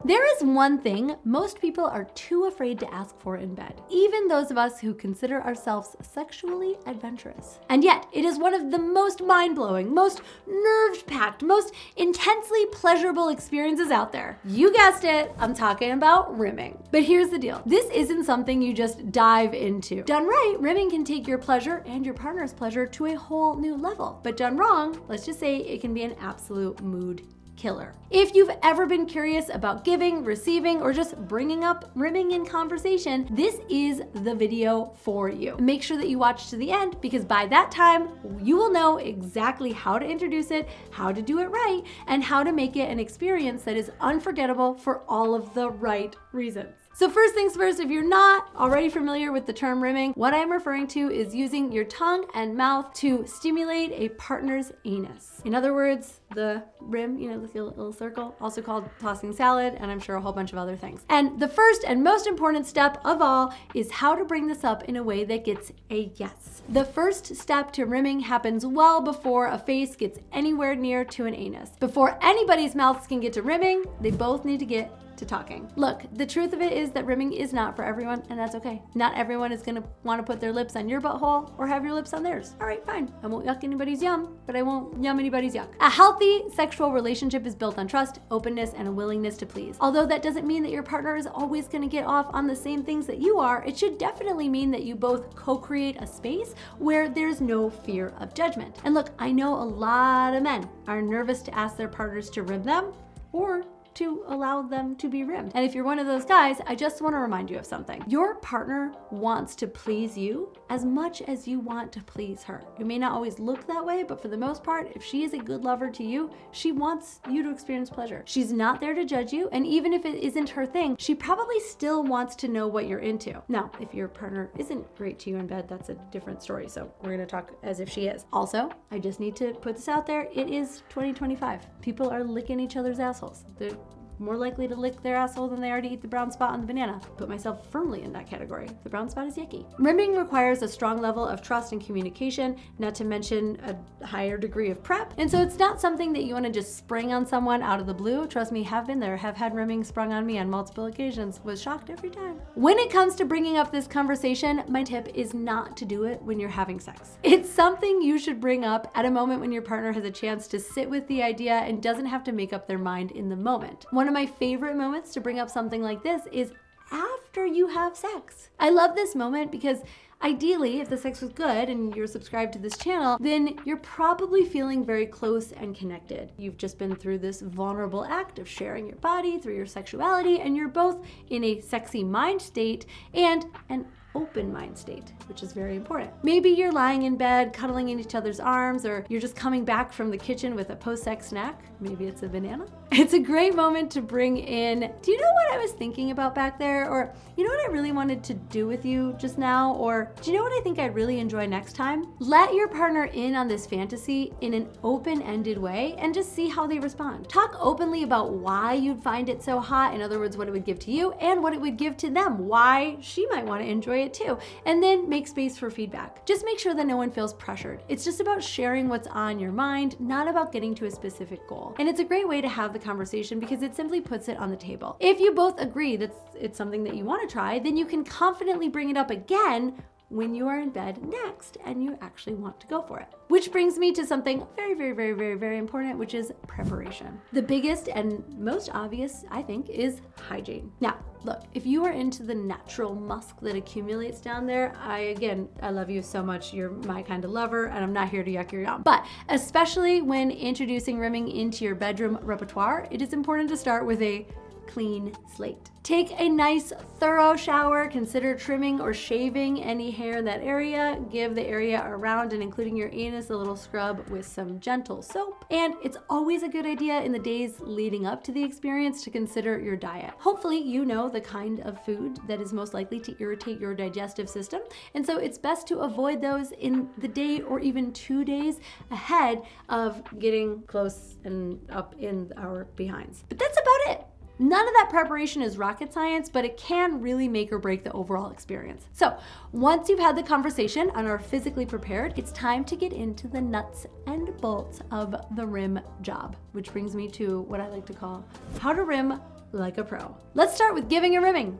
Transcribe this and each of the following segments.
There is one thing most people are too afraid to ask for in bed, even those of us who consider ourselves sexually adventurous. And yet, it is one of the most mind-blowing, most nerve-packed, most intensely pleasurable experiences out there. You guessed it, I'm talking about rimming. But here's the deal. This isn't something you just dive into. Done right, rimming can take your pleasure and your partner's pleasure to a whole new level. But done wrong, let's just say it can be an absolute mood killer. If you've ever been curious about giving, receiving, or just bringing up rimming in conversation, this is the video for you. Make sure that you watch to the end, because by that time, you will know exactly how to introduce it, how to do it right, and how to make it an experience that is unforgettable for all of the right reasons. So first things first, if you're not already familiar with the term rimming, what I'm referring to is using your tongue and mouth to stimulate a partner's anus. In other words, the rim, you know, the little circle, also called tossing salad, and I'm sure a whole bunch of other things. And the first and most important step of all is how to bring this up in a way that gets a yes. The first step to rimming happens well before a face gets anywhere near to an anus. Before anybody's mouths can get to rimming, they both need to get to talking. Look, the truth of it is that rimming is not for everyone, and that's okay. Not everyone is gonna wanna put their lips on your butthole or have your lips on theirs. All right, fine. I won't yuck anybody's yum, but I won't yum anybody's yuck. A healthy sexual relationship is built on trust, openness, and a willingness to please. Although that doesn't mean that your partner is always gonna get off on the same things that you are, it should definitely mean that you both co-create a space where there's no fear of judgment. And look, I know a lot of men are nervous to ask their partners to rim them or to allow them to be rimmed. And if you're one of those guys, I just want to remind you of something. Your partner wants to please you as much as you want to please her. It may not always look that way, but for the most part, if she is a good lover to you, she wants you to experience pleasure. She's not there to judge you, and even if it isn't her thing, she probably still wants to know what you're into. Now, if your partner isn't great to you in bed, that's a different story, so we're gonna talk as if she is. Also, I just need to put this out there, it is 2025. People are licking each other's assholes. They're more likely to lick their asshole than they are to eat the brown spot on the banana. Put myself firmly in that category. The brown spot is yucky. Rimming requires a strong level of trust and communication, not to mention a higher degree of prep. And so it's not something that you want to just spring on someone out of the blue. Trust me, have been there, have had rimming sprung on me on multiple occasions, was shocked every time. When it comes to bringing up this conversation, my tip is not to do it when you're having sex. It's something you should bring up at a moment when your partner has a chance to sit with the idea and doesn't have to make up their mind in the moment. One of my favorite moments to bring up something like this is after you have sex. I love this moment because ideally, if the sex was good and you're subscribed to this channel, then you're probably feeling very close and connected. You've just been through this vulnerable act of sharing your body through your sexuality, and you're both in a sexy mind state and an open mind state, which is very important. Maybe you're lying in bed, cuddling in each other's arms, or you're just coming back from the kitchen with a post-sex snack. Maybe it's a banana. It's a great moment to bring in, do you know what I was thinking about back there? Or, you know what I really wanted to do with you just now? Or, do you know what I think I'd really enjoy next time? Let your partner in on this fantasy in an open-ended way and just see how they respond. Talk openly about why you'd find it so hot, in other words, what it would give to you and what it would give to them, why she might want to enjoy it too, and then make space for feedback. Just make sure that no one feels pressured. It's just about sharing what's on your mind, not about getting to a specific goal. And it's a great way to have the conversation because it simply puts it on the table. If you both agree that it's something that you want to try, then you can confidently bring it up again when you are in bed next and you actually want to go for it. Which brings me to something very, very, very, very, very important, which is preparation. The biggest and most obvious, I think, is hygiene. Now, look, if you are into the natural musk that accumulates down there, I love you so much. You're my kind of lover, and I'm not here to yuck your yum. But especially when introducing rimming into your bedroom repertoire, it is important to start with a clean slate. Take a nice thorough shower, consider trimming or shaving any hair in that area, give the area around and including your anus a little scrub with some gentle soap. And it's always a good idea in the days leading up to the experience to consider your diet. Hopefully you know the kind of food that is most likely to irritate your digestive system, and so it's best to avoid those in the day or even 2 days ahead of getting close and up in our behinds. But that's about it. None of that preparation is rocket science, but it can really make or break the overall experience. So once you've had the conversation and are physically prepared, it's time to get into the nuts and bolts of the rim job, which brings me to what I like to call how to rim like a pro. Let's start with giving a rimming.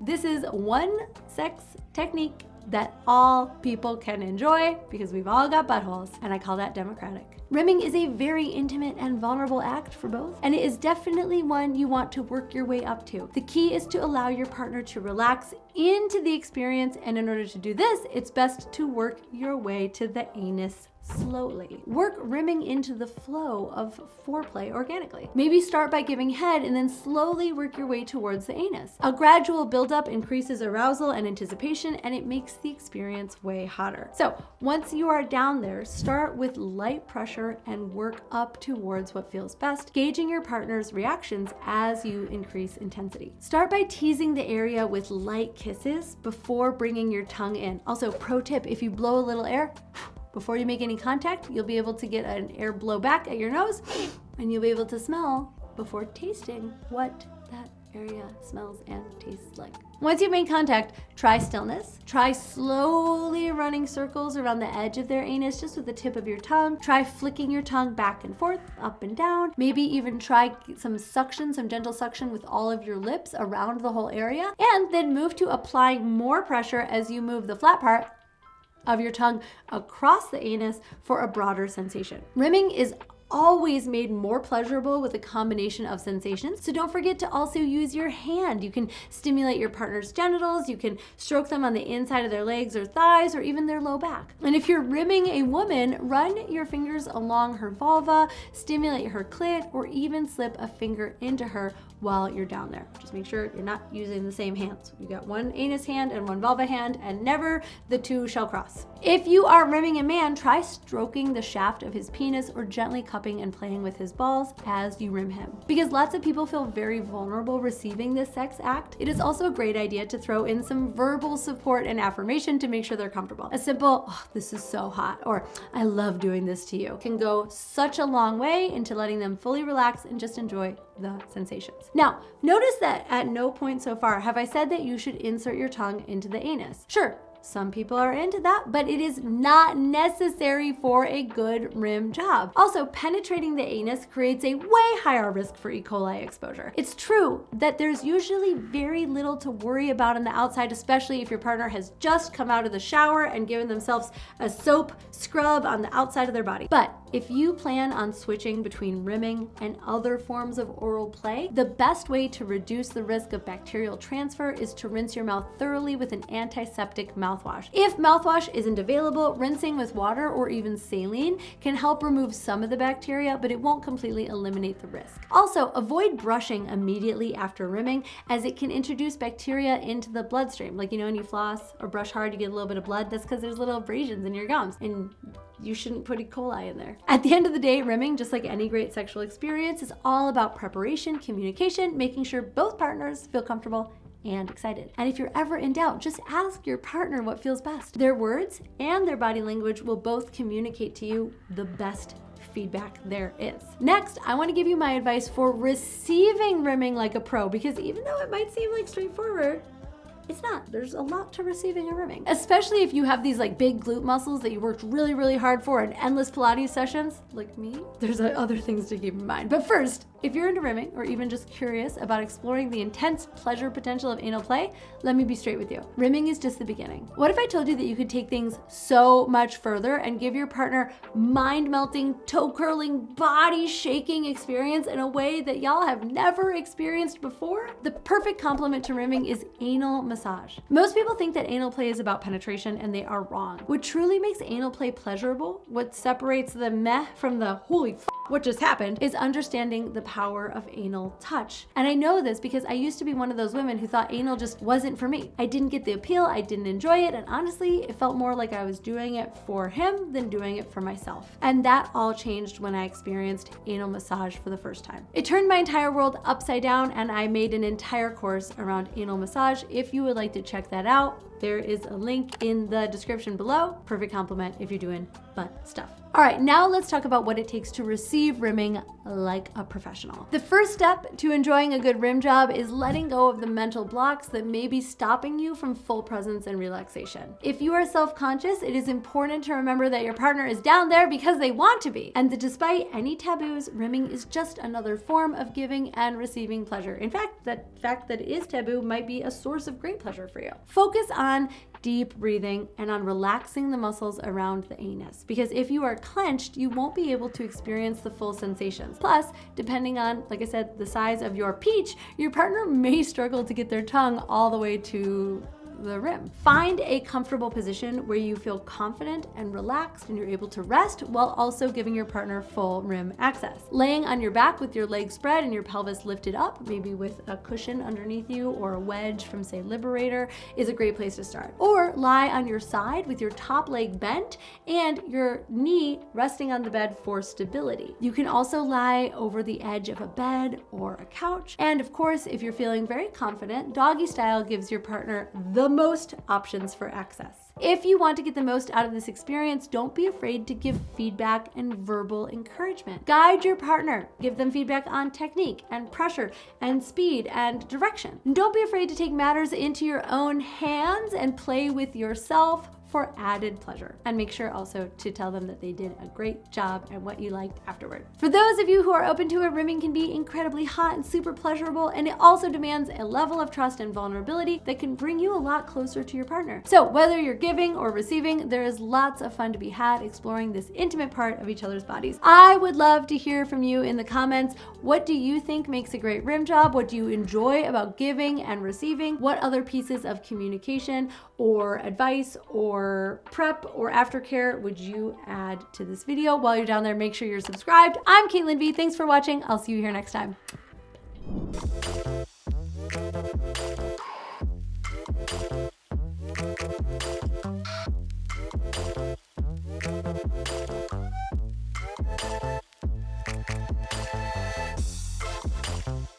This is one sex technique that all people can enjoy because we've all got buttholes, and I call that democratic. Rimming is a very intimate and vulnerable act for both, and it is definitely one you want to work your way up to. The key is to allow your partner to relax into the experience, and in order to do this, it's best to work your way to the anus slowly. Work rimming into the flow of foreplay organically. Maybe start by giving head and then slowly work your way towards the anus. A gradual buildup increases arousal and anticipation, and it makes the experience way hotter. So once you are down there, start with light pressure and work up towards what feels best, gauging your partner's reactions as you increase intensity. Start by teasing the area with light kisses before bringing your tongue in. Also, pro tip, if you blow a little air, before you make any contact, you'll be able to get an air blow back at your nose, and you'll be able to smell before tasting what that area smells and tastes like. Once you've made contact, try stillness. Try slowly running circles around the edge of their anus just with the tip of your tongue. Try flicking your tongue back and forth, up and down. Maybe even try some suction, some gentle suction with all of your lips around the whole area, and then move to applying more pressure as you move the flat part of your tongue across the anus for a broader sensation. Rimming is always made more pleasurable with a combination of sensations. So don't forget to also use your hand. You can stimulate your partner's genitals, you can stroke them on the inside of their legs or thighs or even their low back. And if you're rimming a woman, run your fingers along her vulva, stimulate her clit, or even slip a finger into her while you're down there. Just make sure you're not using the same hands. You got one anus hand and one vulva hand, and never the two shall cross. If you are rimming a man, try stroking the shaft of his penis or gently cupping and playing with his balls as you rim him. Because lots of people feel very vulnerable receiving this sex act, it is also a great idea to throw in some verbal support and affirmation to make sure they're comfortable. A simple, "Oh, this is so hot," or "I love doing this to you," can go such a long way into letting them fully relax and just enjoy the sensations. Now, notice that at no point so far have I said that you should insert your tongue into the anus. Sure, some people are into that, but it is not necessary for a good rim job. Also, penetrating the anus creates a way higher risk for E. coli exposure. It's true that there's usually very little to worry about on the outside, especially if your partner has just come out of the shower and given themselves a soap scrub on the outside of their body. But if you plan on switching between rimming and other forms of oral play, the best way to reduce the risk of bacterial transfer is to rinse your mouth thoroughly with an antiseptic mouthwash. If mouthwash isn't available, rinsing with water or even saline can help remove some of the bacteria, but it won't completely eliminate the risk. Also, avoid brushing immediately after rimming, as it can introduce bacteria into the bloodstream. Like, when you floss or brush hard, you get a little bit of blood. That's because there's little abrasions in your gums, and you shouldn't put E. coli in there. At the end of the day, rimming, just like any great sexual experience, is all about preparation, communication, making sure both partners feel comfortable and excited. And if you're ever in doubt, just ask your partner what feels best. Their words and their body language will both communicate to you the best feedback there is. Next, I want to give you my advice for receiving rimming like a pro, because even though it might seem like straightforward, it's not. There's a lot to receiving a rimming, especially if you have these big glute muscles that you worked really, really hard for in endless Pilates sessions, like me. There's other things to keep in mind. But first, if you're into rimming or even just curious about exploring the intense pleasure potential of anal play, let me be straight with you. Rimming is just the beginning. What if I told you that you could take things so much further and give your partner mind-melting, toe-curling, body-shaking experience in a way that y'all have never experienced before? The perfect complement to rimming is anal massage. Most people think that anal play is about penetration, and they are wrong. What truly makes anal play pleasurable, what separates the meh from the holy what just happened, is understanding the power of anal touch. And I know this because I used to be one of those women who thought anal just wasn't for me. I didn't get the appeal, I didn't enjoy it, and honestly, it felt more like I was doing it for him than doing it for myself. And that all changed when I experienced anal massage for the first time. It turned my entire world upside down, and I made an entire course around anal massage. If you would like to check that out, there is a link in the description below. Perfect compliment if you're doing butt stuff. All right, now let's talk about what it takes to receive rimming like a professional. The first step to enjoying a good rim job is letting go of the mental blocks that may be stopping you from full presence and relaxation. If you are self-conscious, it is important to remember that your partner is down there because they want to be, and that despite any taboos, rimming is just another form of giving and receiving pleasure. In fact, that fact that it is taboo might be a source of great pleasure for you. Focus on deep breathing and on relaxing the muscles around the anus, because if you are clenched, you won't be able to experience the full sensations. Plus, depending on, like I said, the size of your peach, your partner may struggle to get their tongue all the way to the rim. Find a comfortable position where you feel confident and relaxed and you're able to rest while also giving your partner full rim access. Laying on your back with your legs spread and your pelvis lifted up, maybe with a cushion underneath you or a wedge from, say, Liberator, is a great place to start. Or lie on your side with your top leg bent and your knee resting on the bed for stability. You can also lie over the edge of a bed or a couch. And of course, if you're feeling very confident, doggy style gives your partner the most options for access. If you want to get the most out of this experience, don't be afraid to give feedback and verbal encouragement. Guide your partner. Give them feedback on technique and pressure and speed and direction. And don't be afraid to take matters into your own hands and play with yourself for added pleasure. And make sure also to tell them that they did a great job and what you liked afterward. For those of you who are open to it, rimming can be incredibly hot and super pleasurable, and it also demands a level of trust and vulnerability that can bring you a lot closer to your partner. So whether you're giving or receiving, there is lots of fun to be had exploring this intimate part of each other's bodies. I would love to hear from you in the comments. What do you think makes a great rim job? What do you enjoy about giving and receiving? What other pieces of communication or advice or prep or aftercare would you add to this video? While you're down there, make sure you're subscribed. I'm Caitlin V. Thanks for watching. I'll see you here next time.